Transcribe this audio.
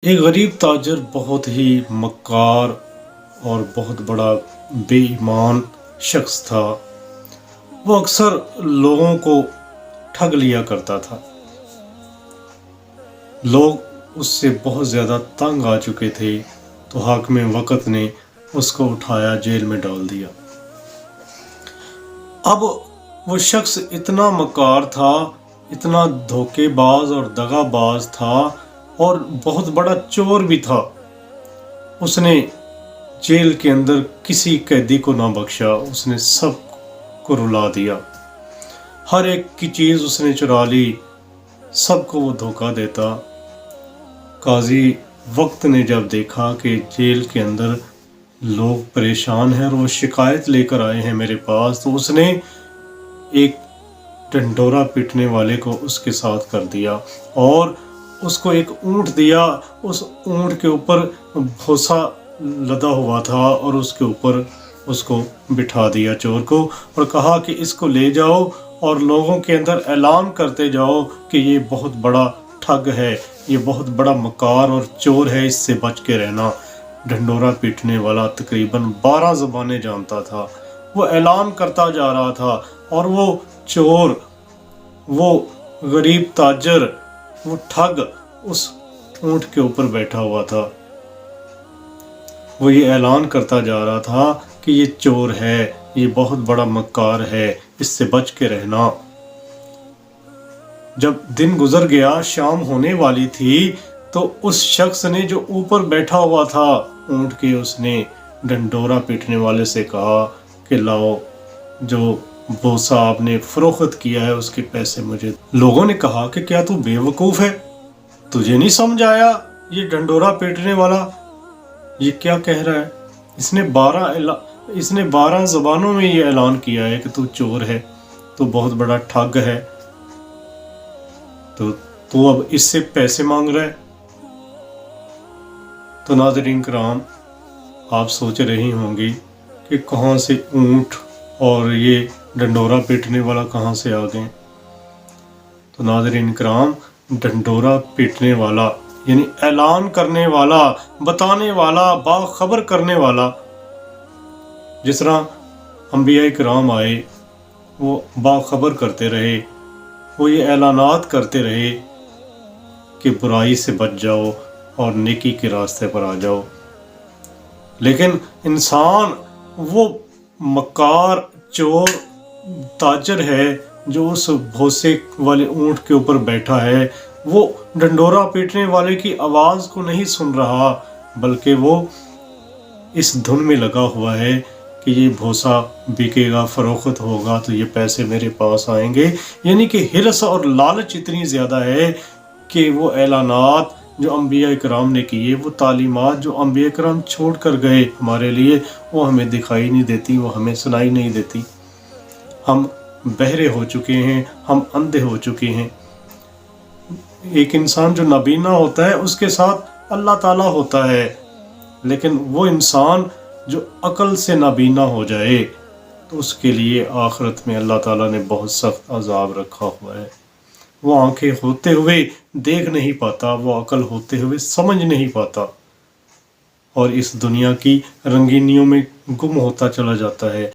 एक गरीब ताजर बहुत ही मक्कार और बहुत बड़ा बेईमान शख्स था। वो अक्सर लोगों को ठग लिया करता था। लोग उससे बहुत ज़्यादा तंग आ चुके थे, तो हाकिम वक़्त ने उसको उठाया, जेल में डाल दिया। अब वो शख्स इतना मक्कार था, इतना धोखेबाज और दगाबाज था और बहुत बड़ा चोर भी था। उसने जेल के अंदर किसी कैदी को ना बख्शा, उसने सब को रुला दिया। हर एक की चीज़ उसने चुरा ली, सबको वो धोखा देता। काजी वक्त ने जब देखा कि जेल के अंदर लोग परेशान हैं और वो शिकायत लेकर आए हैं मेरे पास, तो उसने एक ढंढोरा पीटने वाले को उसके साथ कर दिया और उसको एक ऊंट दिया। उस ऊंट के ऊपर भूसा लदा हुआ था और उसके ऊपर उसको बिठा दिया चोर को, और कहा कि इसको ले जाओ और लोगों के अंदर ऐलान करते जाओ कि ये बहुत बड़ा ठग है, ये बहुत बड़ा मक्कार और चोर है, इससे बच के रहना। ढंढोरा पीटने वाला तकरीबन 12 ज़बानें जानता था। वो ऐलान करता जा रहा था और वो चोर, वो गरीब ताजर, वो ठग उस ऊंट के ऊपर बैठा हुआ था। वो ये ऐलान करता जा रहा था कि ये चोर है, ये बहुत बड़ा मक्कार है, इससे बच के रहना। जब दिन गुजर गया, शाम होने वाली थी, तो उस शख्स ने जो ऊपर बैठा हुआ था ऊंट के, उसने ढंढोरा पीटने वाले से कहा कि लाओ, जो भूसा आपने फरोख्त किया है उसके पैसे मुझे। लोगों ने कहा कि क्या तू बेवकूफ़ है, तुझे नहीं समझ आया? ये ढंढोरा पीटने वाला ये क्या कह रहा है? इसने 12 ज़बानों में ये ऐलान किया है कि तू चोर है, तू बहुत बड़ा ठग है, तो तू अब इससे पैसे मांग रहा है। तो नाज़रीन किराम, आप सोच रही होंगी कि कहाँ से ऊंट और ये ढंढोरा पीटने वाला कहाँ से आ गए। तो नाज़रीन किराम, ढंढोरा पीटने वाला यानी ऐलान करने वाला, बताने वाला, बाखबर करने वाला। जिस तरह अंबिया किराम आए, वो बाखबर करते रहे, वो ये ऐलानात करते रहे कि बुराई से बच जाओ और नेकी के रास्ते पर आ जाओ। लेकिन इंसान वो मक्कार चोर ताजर है जो उस भूसे वाले ऊंट के ऊपर बैठा है, वो ढंढोरा पीटने वाले की आवाज़ को नहीं सुन रहा, बल्कि वो इस धुन में लगा हुआ है कि ये भूसा बिकेगा, फरोख्त होगा तो ये पैसे मेरे पास आएंगे। यानी कि हिरस और लालच इतनी ज़्यादा है कि वो ऐलानात जो अंबिया इकराम ने किए, वो तालीमात जो अंबिया इकराम छोड़ कर गए हमारे लिए, वो हमें दिखाई नहीं देती, वो हमें सुनाई नहीं देती। हम बहरे हो चुके हैं, हम अंधे हो चुके हैं। एक इंसान जो नाबीना होता है, उसके साथ अल्लाह ताला होता है, लेकिन वो इंसान जो अकल से नाबीना हो जाए, तो उसके लिए आखिरत में अल्लाह ताला ने बहुत सख्त अजाब रखा हुआ है। वो आंखें होते हुए देख नहीं पाता, वो अकल होते हुए समझ नहीं पाता, और इस दुनिया की रंगीनियों में गुम होता चला जाता है।